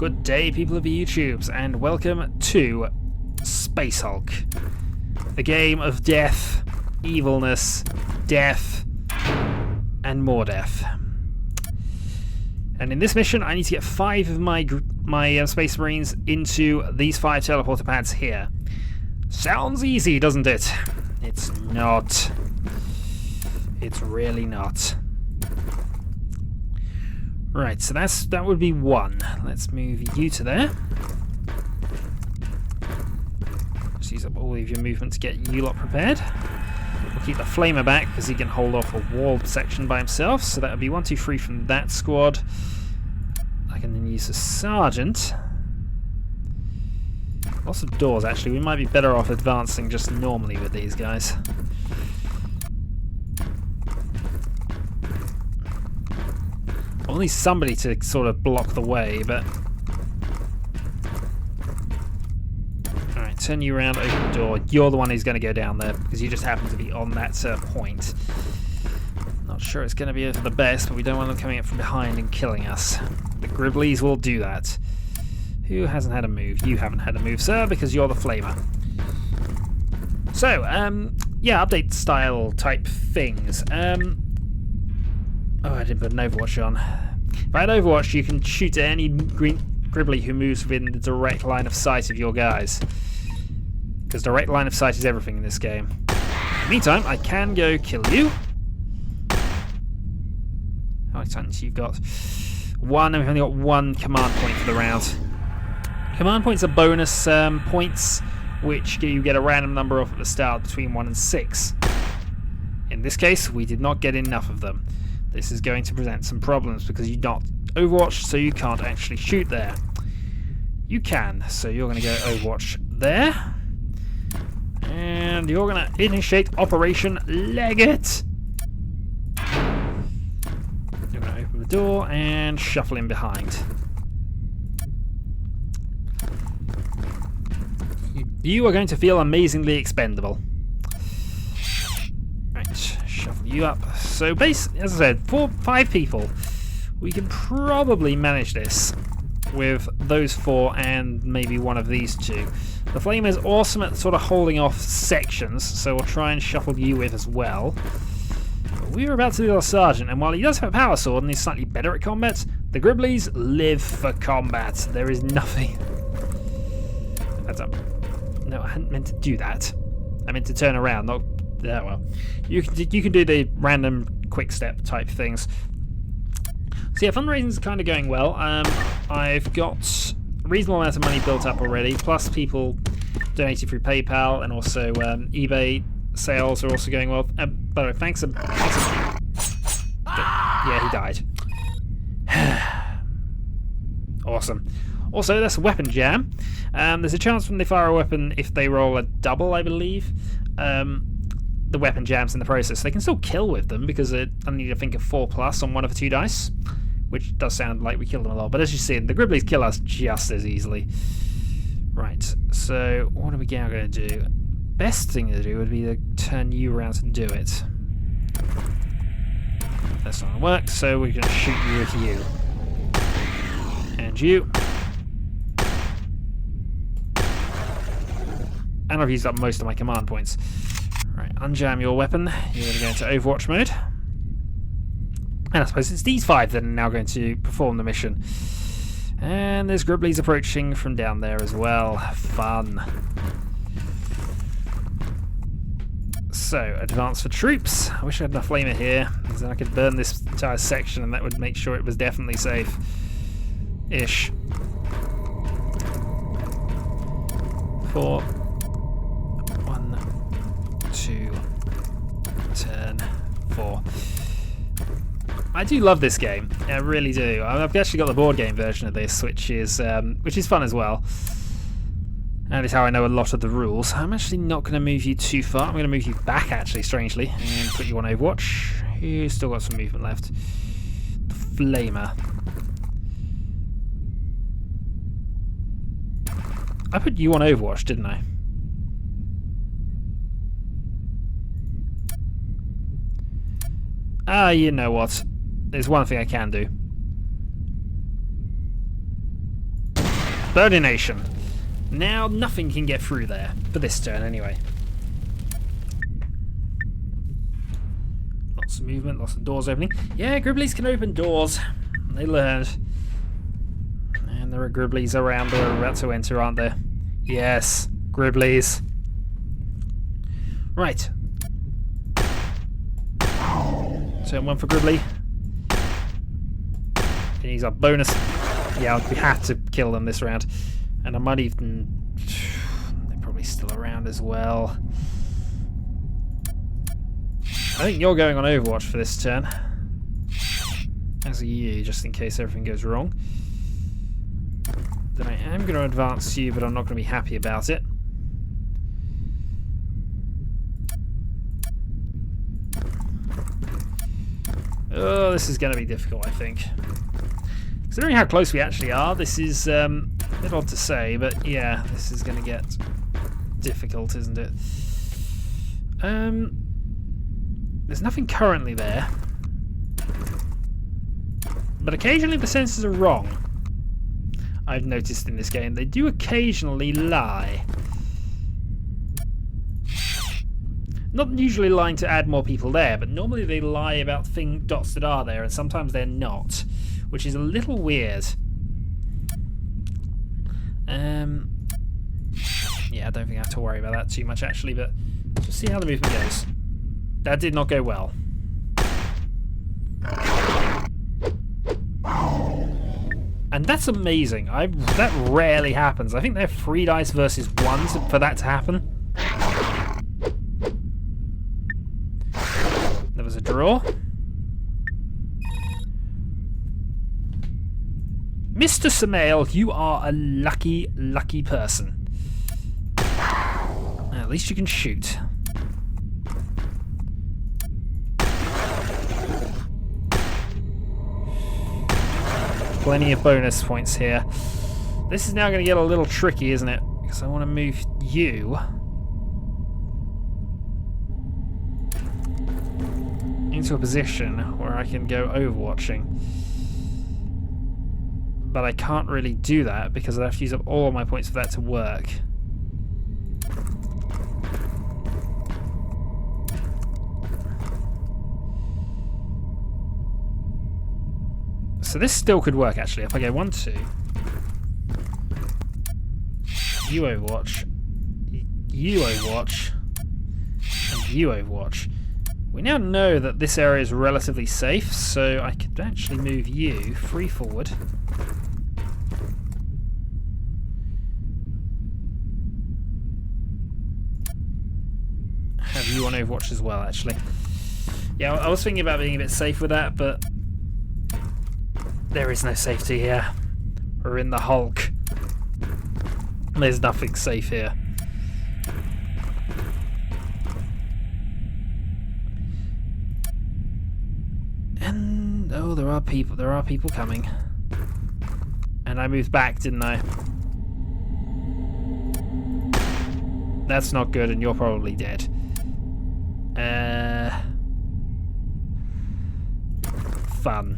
Good day, people of the YouTubes, and welcome to Space Hulk. A game of death, evilness, death, and more death. And in this mission, I need to get 5 of my Space Marines into these 5 teleporter pads here. Sounds easy, doesn't it? It's not. It's really not. Right, so that would be 1. Let's move you to there. Just use up all of your movement to get you lot prepared. We'll keep the Flamer back because he can hold off a wall section by himself. So that would be 1, 2, 3 from that squad. I can then use a Sergeant. Lots of doors, actually. We might be better off advancing just normally with these guys. I'll need somebody to sort of block the way, but... Alright, turn you around, open the door. You're the one who's going to go down there, because you just happen to be on that point. Not sure it's going to be the best, but we don't want them coming up from behind and killing us. The gribblies will do that. Who hasn't had a move? You haven't had a move, sir, because you're the Flamer. So, yeah, update style type things. Oh, I didn't put an Overwatch on. If I had Overwatch, you can shoot at any gribbly who moves within the direct line of sight of your guys. Because direct line of sight is everything in this game. Meantime, I can go kill you. How many titans you've got? 1, and we've only got 1 command point for the round. Command points are bonus points, which you get a random number off at the start between 1 and 6. In this case, we did not get enough of them. This is going to present some problems because you're not Overwatch, so you can't actually shoot there. You can, so you're going to go Overwatch there. And you're going to initiate Operation Leg It. You're going to open the door and shuffle in behind. You are going to feel amazingly expendable. Right, shuffle you up. So, as I said, 5 people. We can probably manage this with those 4 and maybe one of these 2. The Flamer is awesome at sort of holding off sections, so we'll try and shuffle you with as well. But we were about to do our Sergeant, and while he does have a power sword and he's slightly better at combat, the gribblies live for combat. There is nothing... That's up. No, I hadn't meant to do that. I meant to turn around, not... Yeah, well. You can do the random quick step type things. So yeah, fundraising's kind of going well. I've got a reasonable amount of money built up already, plus people donating through PayPal, and also eBay sales are also going well. By the way, thanks. Yeah, he died. Awesome. Also, that's a weapon jam. There's a chance when they fire a weapon, if they roll a double, I believe, the weapon jams in the process. They can still kill with them because I need to think of 4+ on one of the 2 dice, which does sound like we killed them a lot. But as you see, the gribblies kill us just as easily. Right, so what are we now going to do? Best thing to do would be to turn you around to do it. That's not going to work, so we're going to shoot you with you. And you. And I've used up most of my command points. Right, unjam your weapon. You're going to go into Overwatch mode. And I suppose it's these 5 that are now going to perform the mission. And there's gribblies approaching from down there as well. Fun. So, advance for troops. I wish I had enough Flamer here, because then I could burn this entire section and that would make sure it was definitely safe. Ish. 4. 2, turn, 4. I do love this game. I really do. I've actually got the board game version of this, which is fun as well. And it's how I know a lot of the rules. I'm actually not going to move you too far. I'm going to move you back, actually, strangely, and put you on Overwatch. You've still got some movement left. The Flamer. I put you on Overwatch, didn't I? You know what? There's one thing I can do. Birdination. Now nothing can get through there. For this turn, anyway. Lots of movement, lots of doors opening. Yeah, gribblies can open doors. They learned. And there are gribblies around that are about to enter, aren't there? Yes, gribblies. Right. Turn 1 for gribbly. He's a bonus. Yeah, we have to kill them this round. And I might even... They're probably still around as well. I think you're going on Overwatch for this turn. As are you, just in case everything goes wrong. Then I am going to advance you, but I'm not going to be happy about it. Oh, this is going to be difficult, I think. Considering how close we actually are, this is a bit odd to say, but yeah, this is going to get difficult, isn't it? There's nothing currently there. But occasionally the sensors are wrong. I've noticed in this game. They do occasionally lie. Not usually lying to add more people there, but normally they lie about dots that are there, and sometimes they're not, which is a little weird. Yeah, I don't think I have to worry about that too much actually, but just see how the movement goes. That did not go well. And that's amazing. That rarely happens. I think they're 3 dice versus 1 for that to happen. There was a draw. Mr. Samael, you are a lucky, lucky person. At least you can shoot. Plenty of bonus points here. This is now going to get a little tricky, isn't it? Because I want to move you into a position where I can go overwatching. But I can't really do that because I have to use up all of my points for that to work. So this still could work actually. If I go 1, 2, you overwatch, you overwatch, and you overwatch. We now know that this area is relatively safe, so I could actually move you 3 forward. Have you on Overwatch as well, actually. Yeah, I was thinking about being a bit safe with that, but there is no safety here. We're in the Hulk. There's nothing safe here. And oh, there are people coming. And I moved back, didn't I? That's not good, and you're probably dead. Fun.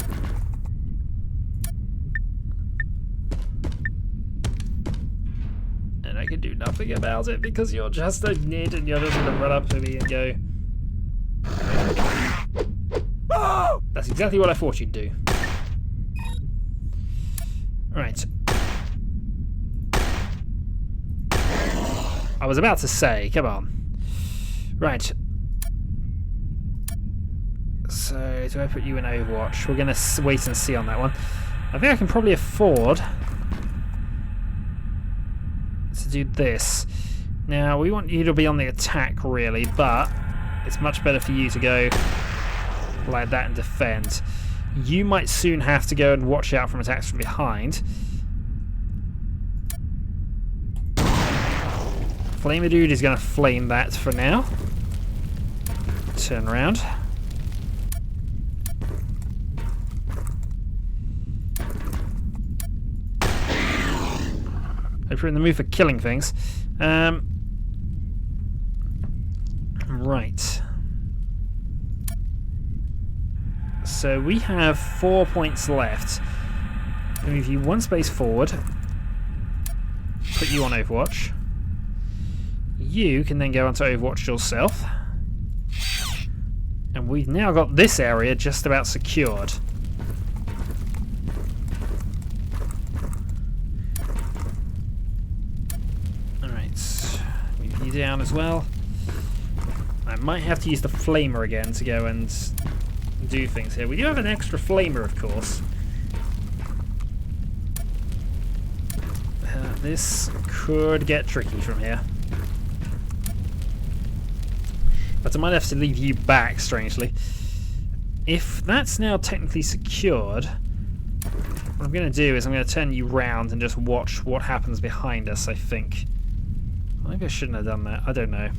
And I can do nothing about it because you're just a nid and you're just gonna run up to me and go. That's exactly what I thought you'd do. Right. I was about to say, come on. Right. So, do I put you in Overwatch? We're going to wait and see on that one. I think I can probably afford to do this. Now, we want you to be on the attack, really, but it's much better for you to go like that and defend. You might soon have to go and watch out from attacks from behind. Flamer Dude is going to flame that for now. Turn around. Hope you're in the mood for killing things. Right. So we have 4 points left. Move you 1 space forward. put you on Overwatch. You can then go onto Overwatch yourself. And we've now got this area just about secured. Alright, move you down as well. I might have to use the flamer again to go and do things here. We do have an extra flamer, of course. This could get tricky from here. But I might have to leave you back, strangely. If that's now technically secured, what I'm going to do is I'm going to turn you round and just watch what happens behind us, I think. Maybe I shouldn't have done that. I don't know.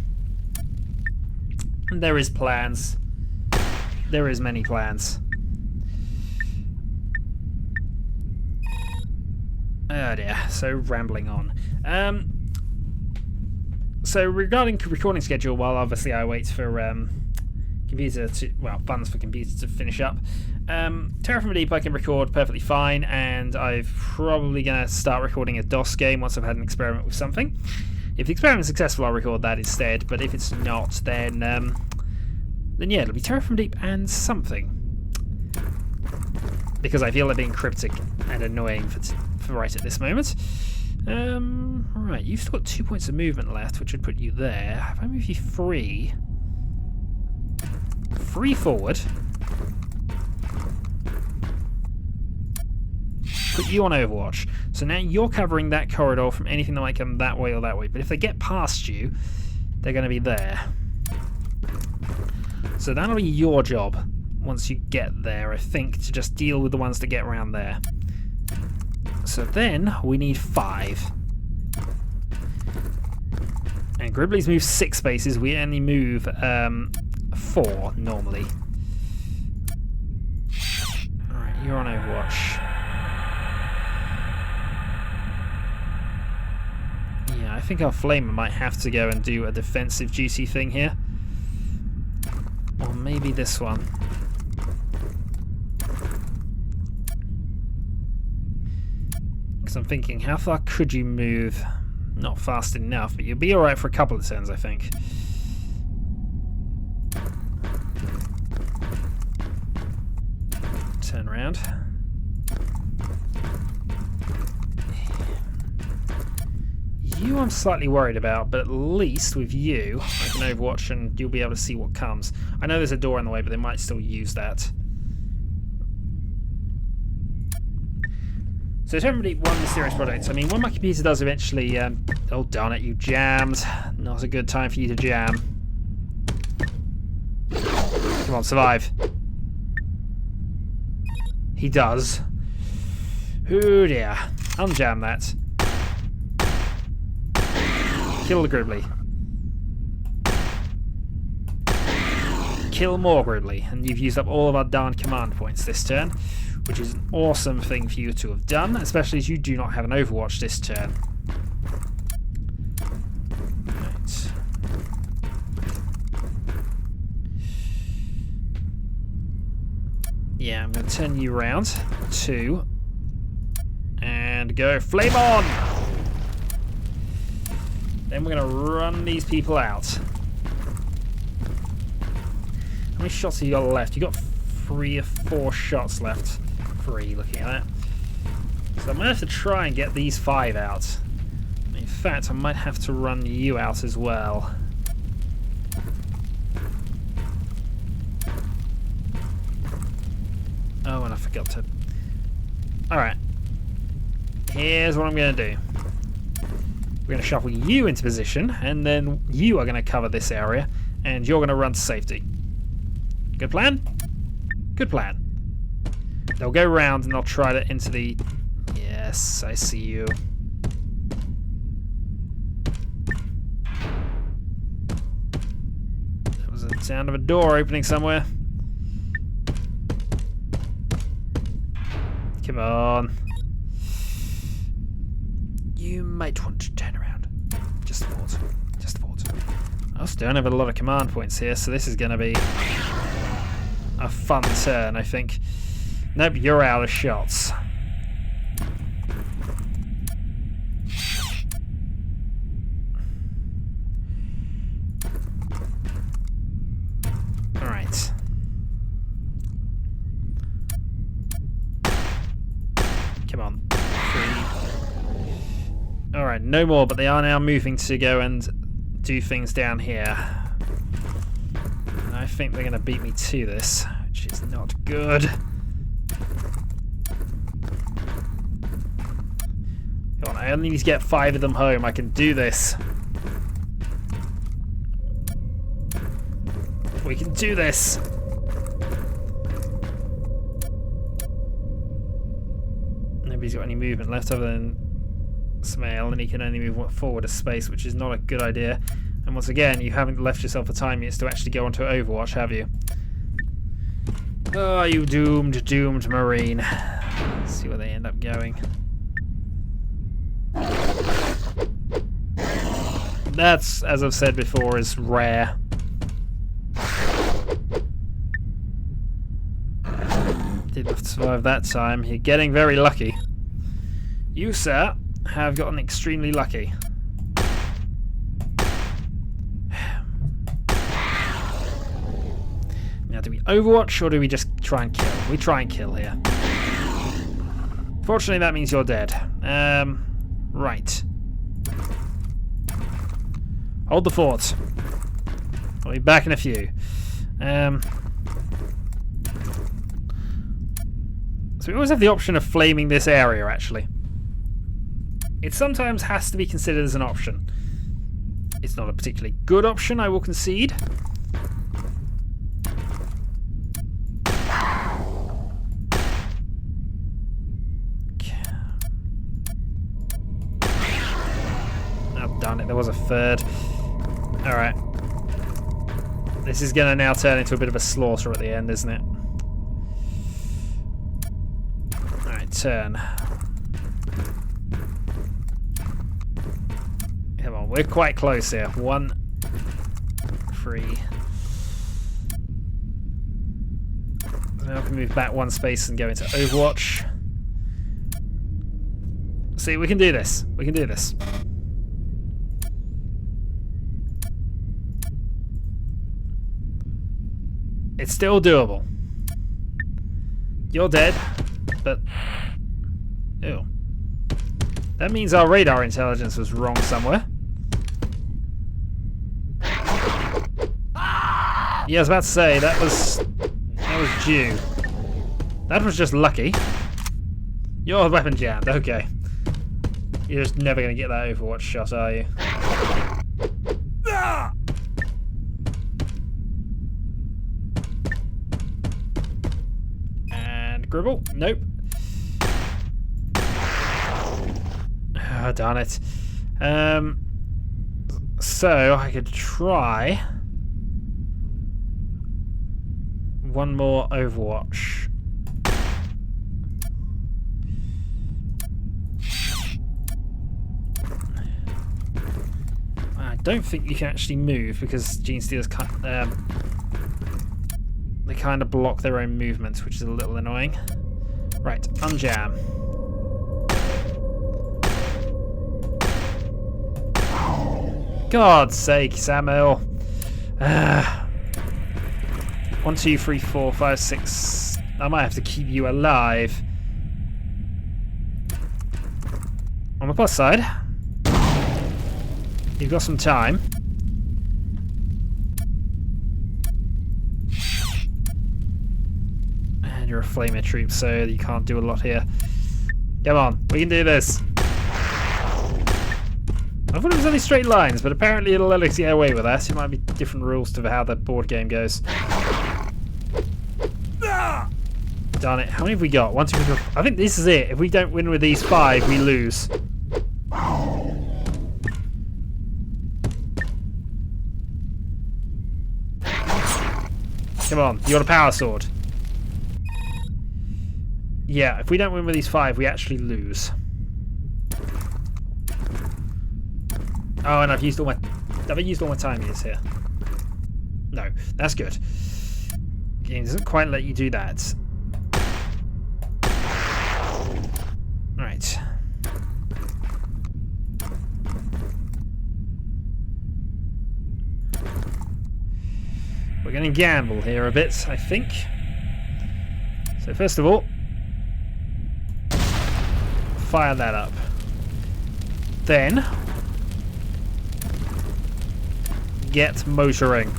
There is plans. There is many plans. Oh dear, so rambling on. So regarding recording schedule, while obviously I wait for funds for computer to finish up, Terra from the Deep I can record perfectly fine, and I'm probably going to start recording a DOS game once I've had an experiment with something. If the experiment is successful, I'll record that instead, but if it's not, then yeah, it'll be Terra from the Deep and something. Because I feel they're being cryptic and annoying for right at this moment. Right, you've still got 2 points of movement left, which would put you there. If I move you free forward, put you on Overwatch. So now you're covering that corridor from anything that might come that way or that way. But if they get past you, they're going to be there. So that'll be your job once you get there, I think, to just deal with the ones that get around there. So then we need 5. And Gribblies move 6 spaces. We only move 4 normally. Alright, you're on Overwatch. Yeah, I think our Flamer might have to go and do a defensive duty thing here. Or maybe this one. Because I'm thinking, how far could you move? Not fast enough, but you'll be alright for a couple of turns, I think. Turn around. You I'm slightly worried about, but at least with you, I can Overwatch and you'll be able to see what comes. I know there's a door in the way, but they might still use that. So definitely one mysterious project. I mean, when my computer does eventually... oh, darn it, you jammed. Not a good time for you to jam. Come on, survive. He does. Oh dear. Unjam that. Kill the Gribbly. Kill more Gribbly. And you've used up all of our darn command points this turn, which is an awesome thing for you to have done, especially as you do not have an Overwatch this turn. Right. Yeah, I'm going to turn you around. 2. And go flame on! Then we're going to run these people out. How many shots have you got left? You've got 3 or 4 shots left. 3, looking at it. So I might have to try and get these 5 out. In fact, I might have to run you out as well. Oh, and I forgot to... Alright. Here's what I'm going to do. We're going to shuffle you into position, and then you are going to cover this area, and you're going to run to safety. Good plan? Good plan. They'll go round and they'll try to enter the... Yes, I see you. There was a sound of a door opening somewhere. Come on. You might want to turn around. Just thought. Just thought. I still don't have a lot of command points here, so this is going to be a fun turn, I think. Nope, you're out of shots. Alright, no more, but they are now moving to go and do things down here. And I think they're going to beat me to this, which is not good. Come on, I only need to get 5 of them home. I can do this. We can do this. Nobody's got any movement left other than Smail, and he can only move forward a space, which is not a good idea. And once again, you haven't left yourself a time yet to actually go onto Overwatch, have you? Oh, you doomed Marine. Let's see where they end up going. That's, as I've said before, is rare. Didn't survive that time. You're getting very lucky. You, sir, have gotten extremely lucky. Now, do we Overwatch or do we just try and kill? We try and kill here. Fortunately, that means you're dead. Right. Hold the fort. I'll be back in a few. So we always have the option of flaming this area, actually. It sometimes has to be considered as an option. It's not a particularly good option, I will concede. Oh, darn it, there was a third. Alright. This is going to now turn into a bit of a slaughter at the end, isn't it? Alright, turn. Come on, we're quite close here. 1, 3. Now I can move back 1 space and go into Overwatch. See, we can do this. We can do this. It's still doable. You're dead, but... Ew. That means our radar intelligence was wrong somewhere. Yeah, I was about to say, that was due. That was just lucky. You're weapon jammed, okay. You're just never going to get that Overwatch shot, are you? And Gribble? Nope. Oh, darn it. So, I could try... 1 more Overwatch. I don't think you can actually move because Gene Stealers they kind of block their own movements, which is a little annoying. Right, unjam. God's sake, Samuel. 1, 2, 3, 4, 5, 6. I might have to keep you alive. On the plus side, you've got some time. And you're a flamer troop, so you can't do a lot here. Come on, we can do this. I thought it was only straight lines, but apparently it'll let us get away with that. It might be different rules to how the board game goes. Darn it, how many have we got? 1, 2, 3, 4. I think this is it. If we don't win with these 5, we lose. Come on, you got a power sword. Yeah, if we don't win with these 5, we actually lose. Oh, and I've used all my time use here. No, that's good. The game doesn't quite let you do that. Right. We're going to gamble here a bit, I think. So first of all, fire that up. Then get motoring.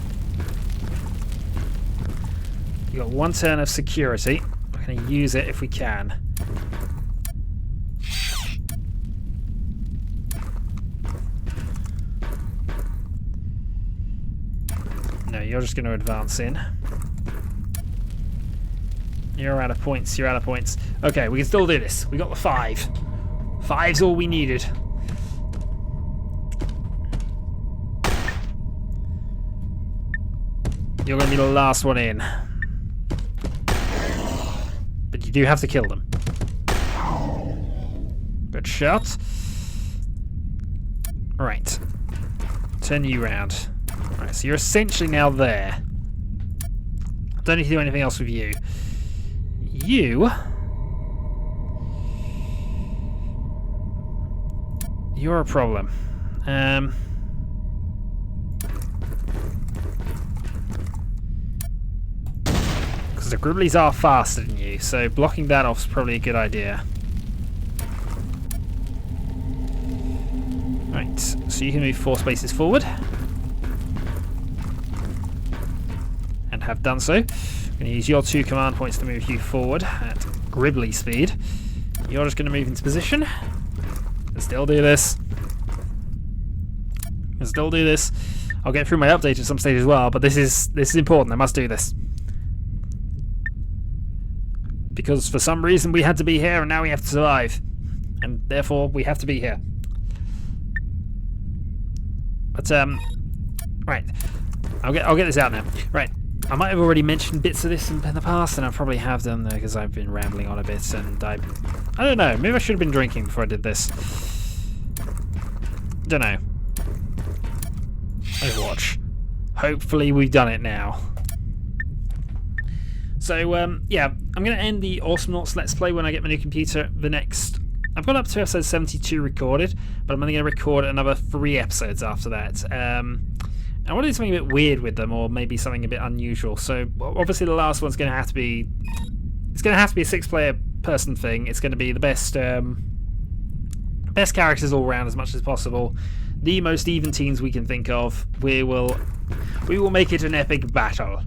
You got 1 turn of security. We're going to use it if we can. No, you're just going to advance in. You're out of points. You're out of points. Okay, we can still do this. We got the 5. 5's all we needed. You're going to be the last one in. But you do have to kill them. Good shot. Right. Turn you round. Right, so you're essentially now there. I don't need to do anything else with you. You're a problem. Because the gribblies are faster than you, so blocking that off is probably a good idea. Right, so you can move 4 spaces forward. And have done so. I'm going to use your 2 command points to move you forward at gribbly speed. You're just going to move into position. And still do this. And still do this. I'll get through my update at some stage as well, but this is important. I must do this. Because for some reason we had to be here and now we have to survive. And therefore we have to be here. But right. I'll get this out now. Right. I might have already mentioned bits of this in the past, and I probably have done there because I've been rambling on a bit, and I don't know, maybe I should have been drinking before I did this. Don't know. Overwatch. Hopefully we've done it now. So, yeah, I'm going to end the Awesome Nauts Let's Play when I get my new computer. I've got up to episode 72 recorded, but I'm only going to record another 3 episodes after that. I want to do something a bit weird with them, or maybe something a bit unusual. So obviously the last one's going to have to be... It's going to have to be a 6-player person thing. It's going to be the best characters all around as much as possible. The most even teams we can think of. We will make it an epic battle.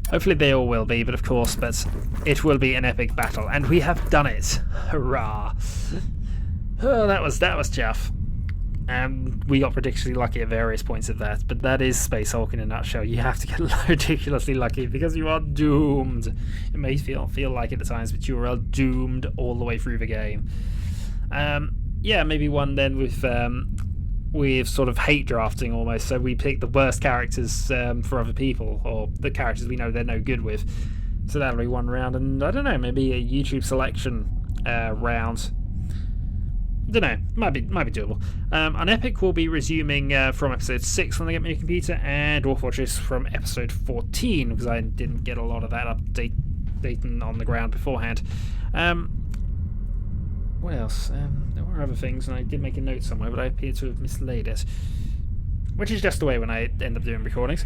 Hopefully they all will be, but of course, but it will be an epic battle. And we have done it. Hurrah. Oh, that was chuff. And we got ridiculously lucky at various points of that, but that is Space Hulk in a nutshell. You have to get ridiculously lucky because you are doomed. It may feel like it at times, but you are doomed all the way through the game. Yeah, maybe one then with sort of hate drafting almost. So we pick the worst characters for other people, or the characters we know they're no good with. So that'll be one round, and I don't know, maybe a YouTube selection round. Don't know, might be doable. An epic will be resuming from episode 6 when I get my new computer, and Dwarf Fortress from episode 14 because I didn't get a lot of that updating on the ground beforehand. What else? There were other things, and I did make a note somewhere, but I appear to have mislaid it, which is just the way when I end up doing recordings.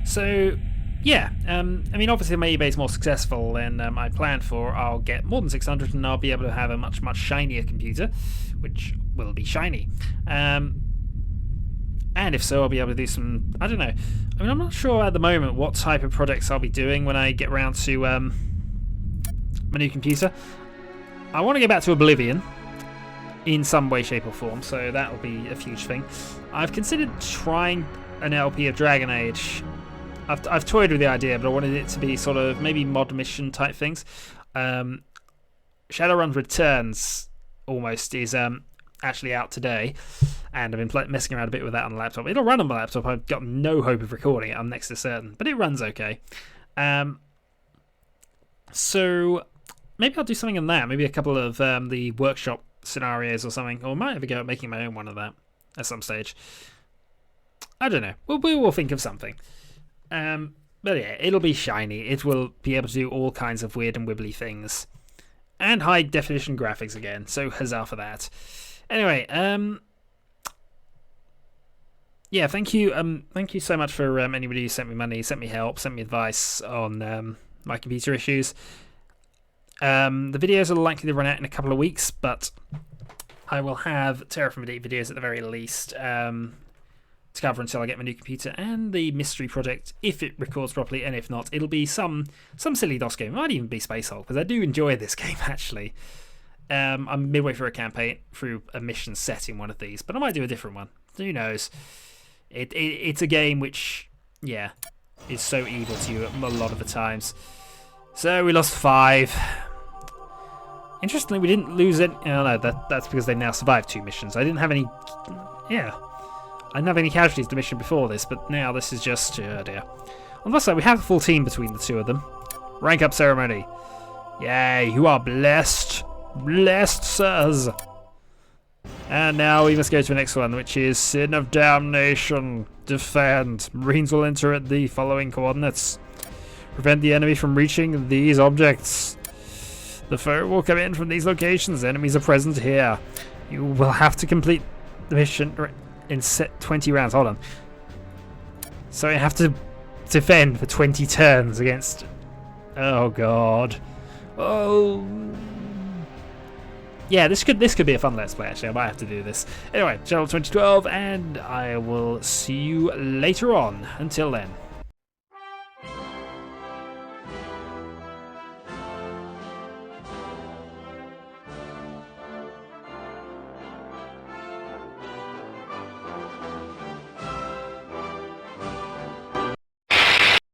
So. Yeah, I mean, obviously if my eBay is more successful than I planned for, I'll get more than 600 and I'll be able to have a much, much shinier computer, which will be shiny. And if so, I'll be able to do some, I don't know. I mean, I'm not sure at the moment what type of projects I'll be doing when I get around to my new computer. I want to get back to Oblivion in some way, shape or form, so that will be a huge thing. I've considered trying an LP of Dragon Age. I've toyed with the idea, but I wanted it to be sort of maybe mod mission type things. Shadowrun Returns almost is actually out today, and I've been messing around a bit with that on the laptop. It'll run on my laptop. I've got no hope of recording it, I'm next to certain, but it runs okay. So maybe I'll do something on that. Maybe a couple of the workshop scenarios or something, or I might have a go at making my own one of that at some stage. I don't know. We will think of something. But yeah, it'll be shiny. It will be able to do all kinds of weird and wibbly things. And high definition graphics again, so huzzah for that. Anyway, yeah, thank you so much for anybody who sent me money, sent me help, sent me advice on my computer issues. The videos are likely to run out in a couple of weeks, but I will have Terraform 8 videos at the very least to cover until I get my new computer and the mystery project, if it records properly, and if not, it'll be some silly DOS game. It might even be Space Hulk, because I do enjoy this game, actually. I'm midway through a campaign, through a mission set in one of these, but I might do a different one. Who knows? It's a game which, yeah, is so evil to you a lot of the times. So we lost 5. Interestingly, we didn't lose it. Oh no, that's because they now survived 2 missions. I didn't have any. Yeah, I didn't have any casualties to mission before this, but now this is just, oh dear. On the plus side, we have a full team between the 2 of them. Rank up ceremony. Yay, you are blessed. Blessed, sirs. And now we must go to the next one, which is Sin of Damnation. Defend. Marines will enter at the following coordinates. Prevent the enemy from reaching these objects. The foe will come in from these locations. Enemies are present here. You will have to complete the mission in set 20 rounds. Hold on. So you have to defend for 20 turns against... Oh, God. Oh... Yeah, this could be a fun Let's Play, actually. I might have to do this. Anyway, Channel 2012, and I will see you later on. Until then.